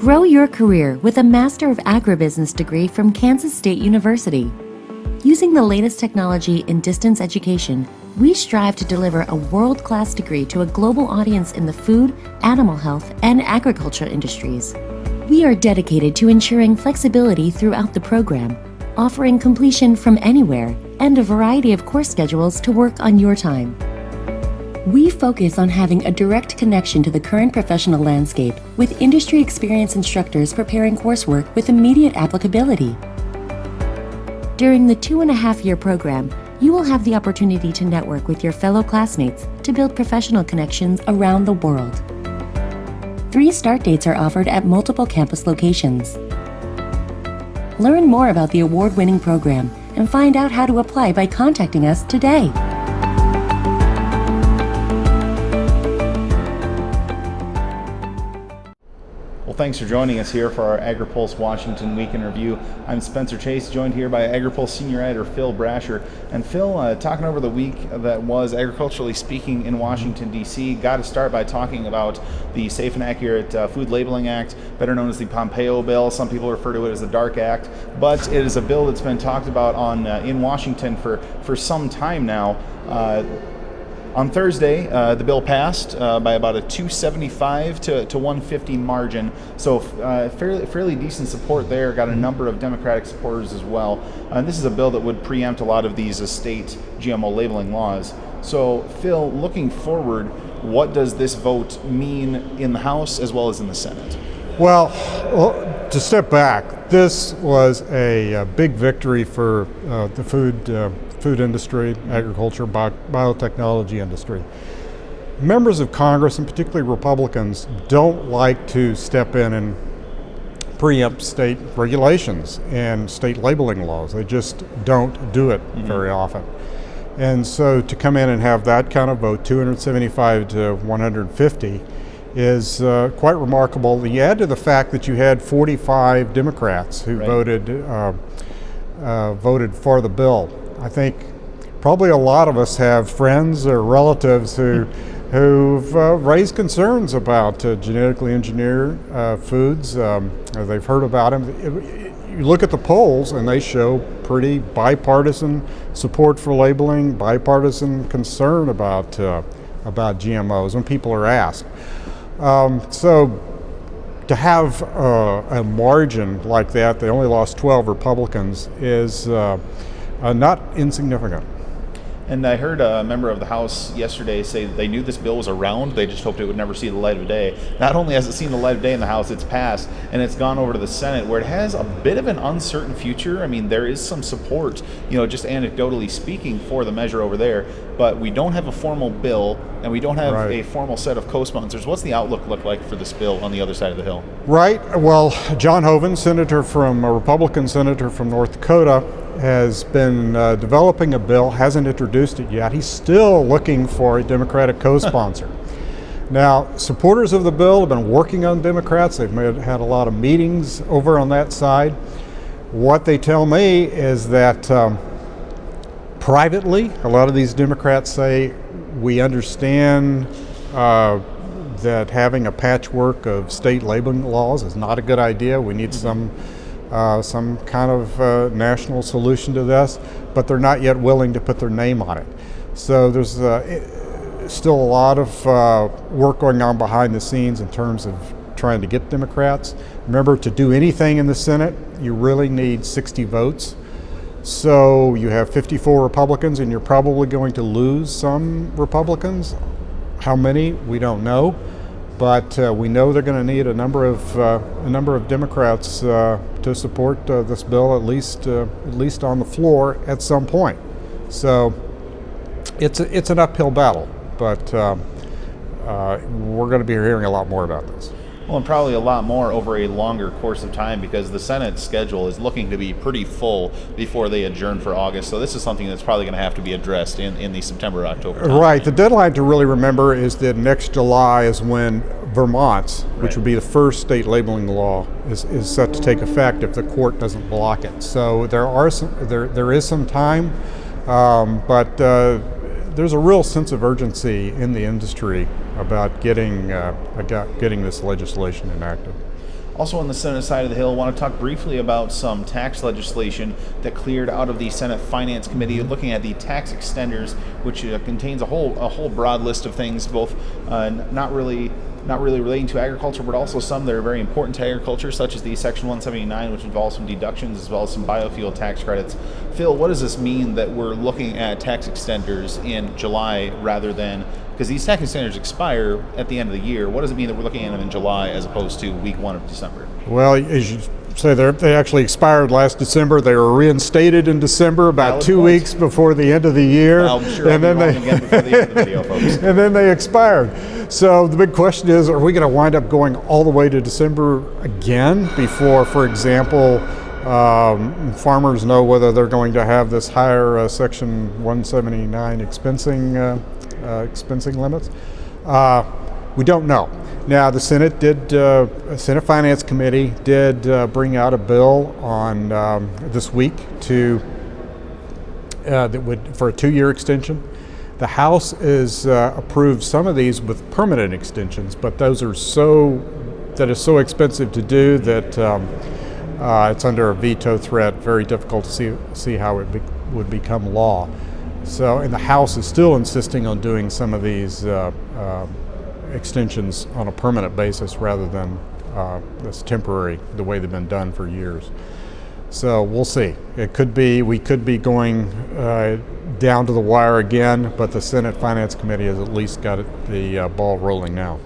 Grow your career with a Master of Agribusiness degree from Kansas State University. Using the latest technology in distance education, we strive to deliver a world-class degree to a global audience in the food, animal health, and agriculture industries. We are dedicated to ensuring flexibility throughout the program, offering completion from anywhere and a variety of course schedules to work on your time. We focus on having a direct connection to the current professional landscape with industry experienced instructors preparing coursework with immediate applicability. During the 2.5-year program, you will have the opportunity to network with your fellow classmates to build professional connections around the world. 3 start dates are offered at multiple campus locations. Learn more about the award-winning program and find out how to apply by contacting us today. Well, thanks for joining us here for our Agri-Pulse Washington Week in Review. I'm Spencer Chase, joined here by Agri-Pulse Senior Editor Phil Brasher. And Phil, talking over the week that was agriculturally speaking in Washington, D.C., got to start by talking about the Safe and Accurate Food Labeling Act, better known as the Pompeo bill. Some people refer to it as the Dark Act, but it is a bill that's been talked about in Washington for some time now. On Thursday, the bill passed by about a 275 to 150 margin, so fairly decent support there. Got a number of Democratic supporters as well. And this is a bill that would preempt a lot of these state GMO labeling laws. So, Phil, looking forward, what does this vote mean in the House as well as in the Senate? Well, to step back, this was a big victory for the food industry, agriculture, biotechnology industry. Members of Congress, and particularly Republicans, don't like to step in and preempt state regulations and state labeling laws. They just don't do it very often. And so to come in and have that kind of vote, 275 to 150, is quite remarkable. You add to the fact that you had 45 Democrats who voted for the bill. I think probably a lot of us have friends or relatives who've raised concerns about genetically engineered foods. They've heard about them. You look at the polls and they show pretty bipartisan support for labeling, bipartisan concern about GMOs when people are asked. So to have a margin like that, they only lost 12 Republicans, is not insignificant. And I heard a member of the House yesterday say that they knew this bill was around, they just hoped it would never see the light of day. Not only has it seen the light of day in the House, it's passed, and it's gone over to the Senate, where it has a bit of an uncertain future. I mean, there is some support, just anecdotally speaking, for the measure over there, but we don't have a formal bill, and we don't have a formal set of co-sponsors. What's the outlook look like for this bill on the other side of the Hill? Right. Well, John Hoeven, a Republican senator from North Dakota, has been developing a bill, hasn't introduced it yet. He's still looking for a Democratic co-sponsor. Now, supporters of the bill have been working on Democrats. They've had a lot of meetings over on that side. What they tell me is that privately, a lot of these Democrats say, we understand that having a patchwork of state labeling laws is not a good idea. We need some kind of national solution to this, but they're not yet willing to put their name on it. So there's still a lot of work going on behind the scenes in terms of trying to get Democrats. Remember, to do anything in the Senate, you really need 60 votes. So you have 54 Republicans, and you're probably going to lose some Republicans. How many, we don't know. But we know they're going to need a number of Democrats to support this bill, at least on the floor at some point. So it's an uphill battle, but we're going to be hearing a lot more about this. Well, and probably a lot more over a longer course of time, because the Senate schedule is looking to be pretty full before they adjourn for August. So this is something that's probably going to have to be addressed in the September-October time. Right. The deadline to really remember is that next July is when Vermont's, which would be the first state labeling law, is set to take effect if the court doesn't block it. So there is some time, but there's a real sense of urgency in the industry about getting this legislation enacted. Also on the Senate side of the Hill, I want to talk briefly about some tax legislation that cleared out of the Senate Finance Committee, looking at the tax extenders, which contains a whole broad list of things, both not really relating to agriculture, but also some that are very important to agriculture, such as the Section 179, which involves some deductions as well as some biofuel tax credits. Phil, what does this mean that we're looking at tax extenders in July rather than, because these tax extenders expire at the end of the year, what does it mean that we're looking at them in July as opposed to week 1 of December? Well, as you say, they actually expired last December. They were reinstated in December, about 2 weeks before the end of the year. I'm sure I'll be wrong again before the end of the video, folks. And then they expired. So the big question is, are we going to wind up going all the way to December again before, for example, farmers know whether they're going to have this higher Section 179 expensing limits? We don't know. Now, the Senate Senate Finance Committee did bring out a bill on this week for a 2-year extension. The House is approved some of these with permanent extensions, but those are so expensive to do that it's under a veto threat. Very difficult to see how it would become law. So, and the House is still insisting on doing some of these extensions on a permanent basis rather than this temporary, the way they've been done for years. So we'll see. We could be going down to the wire again, but the Senate Finance Committee has at least got the ball rolling now.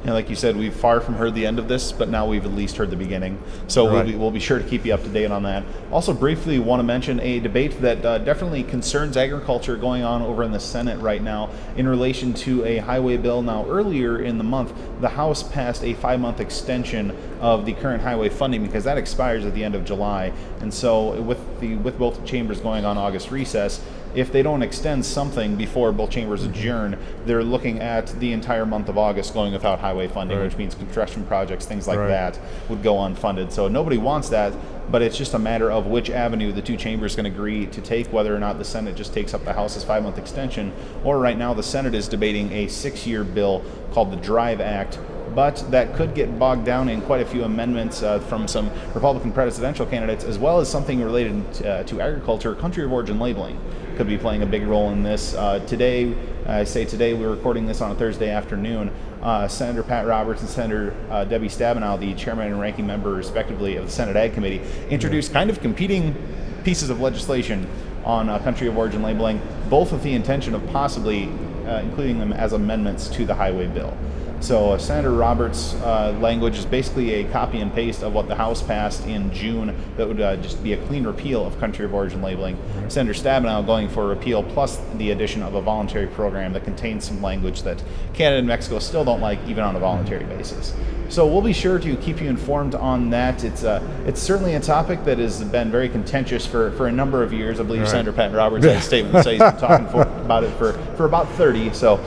And like you said, we've far from heard the end of this, but now we've at least heard the beginning. So right. we'll be sure to keep you up to date on that. Also, briefly want to mention a debate that definitely concerns agriculture going on over in the Senate right now in relation to a highway bill. Now, earlier in the month, the House passed a 5-month extension of the current highway funding because that expires at the end of July. And so with both chambers going on August recess, if they don't extend something before both chambers adjourn, they're looking at the entire month of August going without highway funding, right. which means construction projects, things like right. that, would go unfunded. So nobody wants that, but it's just a matter of which avenue the two chambers can agree to take, whether or not the Senate just takes up the House's 5-month extension, or right now the Senate is debating a 6-year bill called the Drive Act, but that could get bogged down in quite a few amendments from some Republican presidential candidates, as well as something related to agriculture. Country of origin labeling could be playing a big role in this. Today, we're recording this on a Thursday afternoon. Senator Pat Roberts and Senator Debbie Stabenow, the chairman and ranking member, respectively, of the Senate Ag Committee, introduced kind of competing pieces of legislation on country of origin labeling, both with the intention of possibly including them as amendments to the highway bill. So Senator Roberts' language is basically a copy and paste of what the House passed in June that would just be a clean repeal of country of origin labeling. Mm-hmm. Senator Stabenow going for a repeal plus the addition of a voluntary program that contains some language that Canada and Mexico still don't like, even on a voluntary basis. So we'll be sure to keep you informed on that. It's certainly a topic that has been very contentious for a number of years. I believe right. Senator Pat Roberts had a statement that says he's been talking about it for about 30. So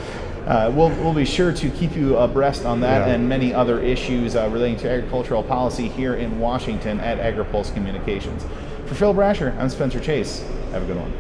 we'll be sure to keep you abreast on that and many other issues relating to agricultural policy here in Washington at Agri-Pulse Communications. For Phil Brasher, I'm Spencer Chase. Have a good one.